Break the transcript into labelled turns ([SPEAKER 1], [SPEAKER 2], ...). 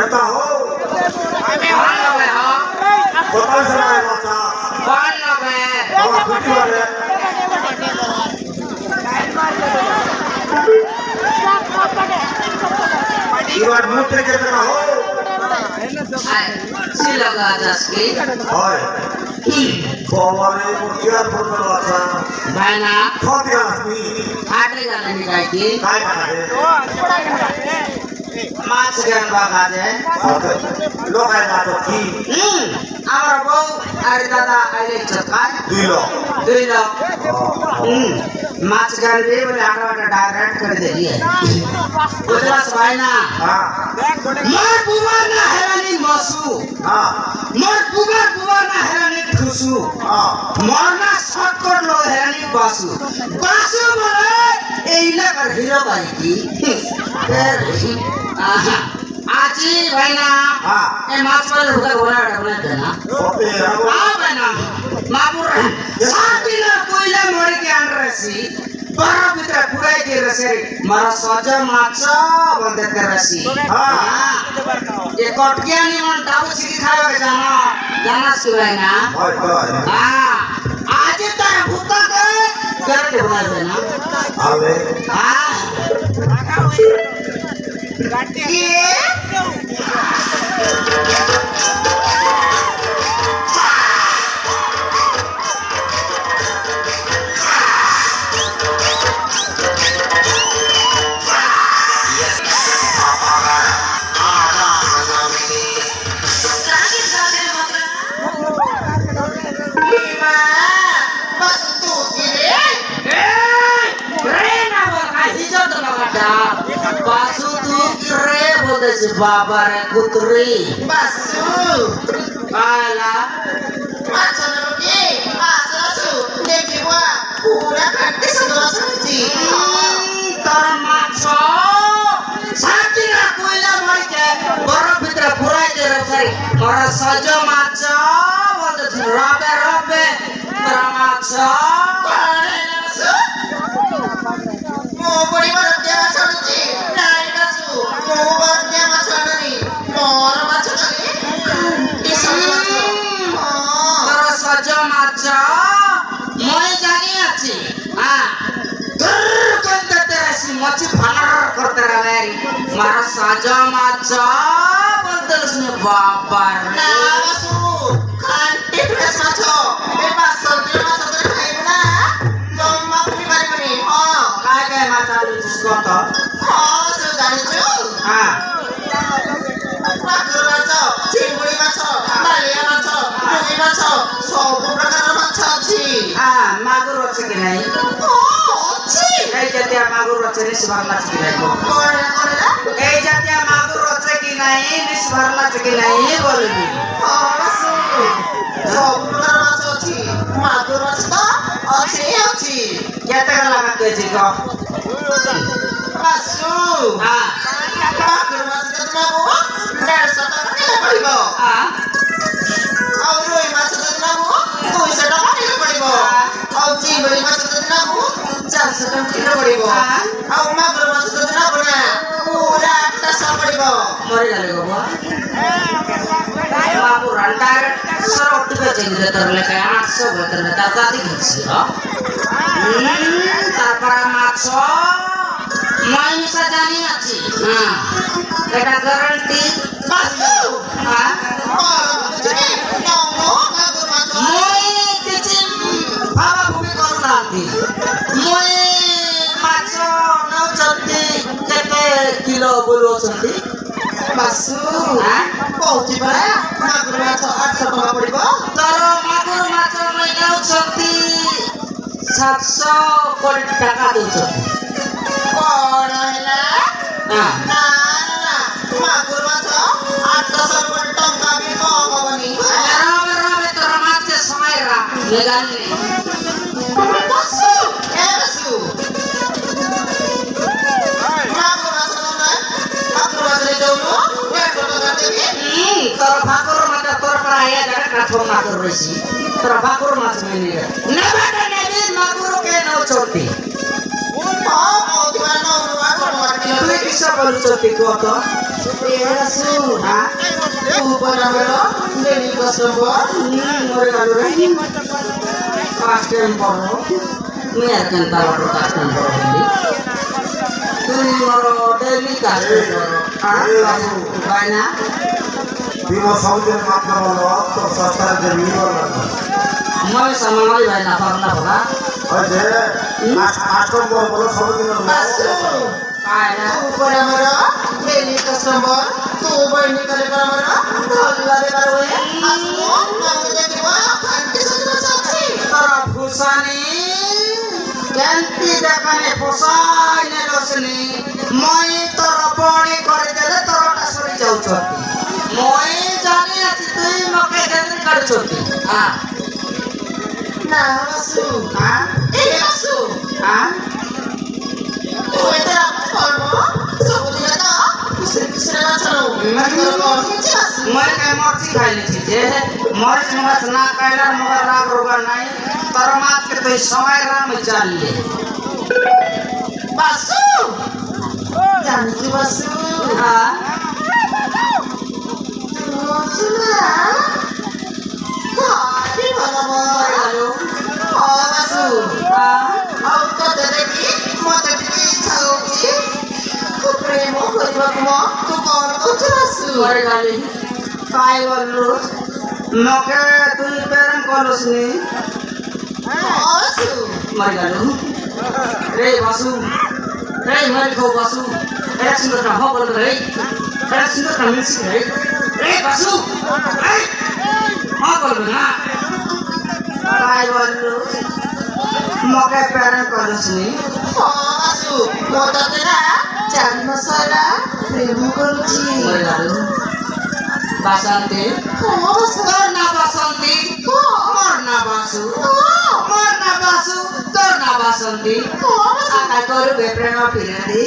[SPEAKER 1] कहता हो
[SPEAKER 2] कौन लोग है हो
[SPEAKER 1] बताओ समय बचा
[SPEAKER 2] कौन लोग है
[SPEAKER 1] बाबा कुटी वाले ये बात मुंह पे कहता हो
[SPEAKER 2] सिलगा जसकी
[SPEAKER 1] हाय बाबा ने मुर्गिया फुटबॉल वाला
[SPEAKER 2] भाईना
[SPEAKER 1] बहुत गानी
[SPEAKER 2] आटे जाने निकाय की
[SPEAKER 1] काय करे
[SPEAKER 2] माछ गन बागाजे
[SPEAKER 1] लोग आए ना तो की
[SPEAKER 2] আমার বউ আর দাদা আইলে চকায় দুই লোক মাছ গান দিয়ে বলে আটাটা ডাইরেক্ট করে দিয়ে বুঝলা সবাই না মোর বুবা না হেরানি মসু মোর বুবা না হেরানি খুশু মোর না শটকট লো হেরানি বাসু বাসু বলে এই লাগার হিরো ভাই কি আজি ভাইনা এ মাছ পালে হুকা গোনা ডাবনা দেনা ভাইনা মাপুর সাদিনা কইলা মরে কি আন রসি বড় ভিতরে পুরাই দি রসি মারা সজা মাছ বন্ধে তে রসি এ কটকিয়া নি মন ডাবু সিকি খাবে জানা সুরাইনা आज तार भूका के करते बना देना
[SPEAKER 1] आवे
[SPEAKER 2] ये Basu tu kire boleh si baba re putri. Basu. Kala. Macam ni, basu. Neki buat. Pura kaki segala saji. Termasuk. Sakti aku ini mereka. Baru fitra pura je rasai. Baru saja macam. Boleh si rabe. Termasuk. Mau beri mana dia macam ni? Naik kasu. Mau beri dia macam ni? Mau macam ni? Isi macam. Terus saja macam. Mau jadi aci. Terus terasi macam panar kerteraberi. Marah saja macam. Terus ni babar. Nah kasu. Kanti terus macam. Bebas sendiri macam tu kayak mana? Cuma pribadi ni. Kayak macam itu sekolah. Oh, sudah itu. Magur macam, cinguri macam, balia macam, bungi macam, semua perkara macam sih. Magur macam gini. Oh, sih. Jadi magur macam ini sebarang macam gini. Jadi magur macam gini, ini sebarang macam gini boleh ni. Oh, masuk. Semua perkara macam sih. Magur macam Oci. Kita kalau nak kerja kau. Masuk. Magur macam tu mahu. Dari sana kita pergi kau. Auroi macam tu mahu. Kau sana kita pergi kau. Oci beri macam tu mahu. Jangan sana kita pergi kau. Au magur macam tu mahu na. Pura kita sana pergi kau. Mari kali kau. Magur rantar. Serok tu kerja terlekat. Asal terlekat tadi kerja. তারপরে মাছ মই মিশা জানি আছি এটা guarantee মই কিছু ভাবা ভূমি করুনাহান্তি মই মাছ নেউଛନ୍ତି কেতে কিলো ବୋଲୁଛନ୍ତି ବାସୁ କହୁଛି ପରା ମାଗୁର ମାଛ 800 ଟଙ୍କା ପଡିବ ତୋର ମାଗୁର ମାଛ ନେଉଛନ୍ତି 700 कोटी टाका दौच कौन है ना मागुर माछ 800 कोटी टंका भी कम होनी रामे तोर माछ समय रा लगानी बसु ए बसु मागुर माछ ले जाऊ ए टका देबी तोर भागुर माछ तोर पर आया जरा काठो मागुर रसी तोर भागुर माछ नहीं ना बेटा मागुर के नौ छोटी কিসা বলছতি কত
[SPEAKER 3] Yesu.
[SPEAKER 2] হ্যাঁ
[SPEAKER 3] Upanamelo. Daily customer.
[SPEAKER 2] মরে গেল রে ফার্স্ট টাইম পড়ো তুমি আর কেন তার ফার্স্ট টাইম পড়ো তুমি মরো ডেইলি কাজ করো হ্যাঁ ভাই না
[SPEAKER 1] বিমা সৌদের মাধ্যমে তো সস্তার যে নির্ভর করে
[SPEAKER 2] মই সামানালি ভাই না পারনা পড়া
[SPEAKER 1] ওই যে 8 নম্বর বলো সৌদিন
[SPEAKER 3] Basu.
[SPEAKER 2] পায় না
[SPEAKER 3] Upanamelo. Daily customer. Tu bani kare karamara. Dhalla de karwe. Asu. Mami de kiwa. Kanti sudra sachi.
[SPEAKER 2] তোর ফুসানি কেন্তি দেখানে পোষাই নেলসনি মই তোর পণি করে দেলে তোরটা সরি যাউছতি মই জানি আছি তুই মকে কেন্দ্রি করছতি হ্যাঁ
[SPEAKER 3] Na basu.
[SPEAKER 2] হ্যাঁ
[SPEAKER 3] Eh basu.
[SPEAKER 2] হ্যাঁ
[SPEAKER 3] Tu ete apa kormo? Sabudi na. Kusri kusri na chalo. Mati kormo. Kichi basu.
[SPEAKER 2] মই কে মরছি খাইলেছি যে মরিচ মগাছ না খাইলার মগা রাগ রোগা নাই তোর মাতকে তুই সময় রাম চাললে
[SPEAKER 3] Basu. Janji basu.
[SPEAKER 2] হ্যাঁ
[SPEAKER 3] Chula. Hari bagaimana?
[SPEAKER 2] Hello
[SPEAKER 3] Oh basu.
[SPEAKER 2] হ্যাঁ
[SPEAKER 3] Aku kata lagi, mau tadi cakap ku premo କରିବାକୁ mo tu କଣ କରୁଛୁ ବାସୁ?
[SPEAKER 2] মরে গেলি কাই বললু মকে তুই প্রেরণ করসনি
[SPEAKER 3] ହଁ ବାସୁ।
[SPEAKER 2] মরে গেল রে বাসু রে মরে গো বাসু এরা সুন্দর না হো বল রে এরা সুন্দর না মিলছি রে রে বাসু এই হ্যাঁ বলবে না কাই বললু মকে প্রেরণ করসনি
[SPEAKER 3] ହଁ ବାସୁ। ମୋ ତତେ ନା 4 ମାସ ହେଲା ପ୍ରେମ କରୁଛି।
[SPEAKER 2] মরে গেল বাসন্তী
[SPEAKER 3] ହଁ ବାସୁ।
[SPEAKER 2] তোর না বাসন্তী মোর না বাসু মোর না বাসু তোর না বাসন্তী
[SPEAKER 3] ହଁ ବାସୁ।
[SPEAKER 2] আকা করবে প্রেম পিরাদি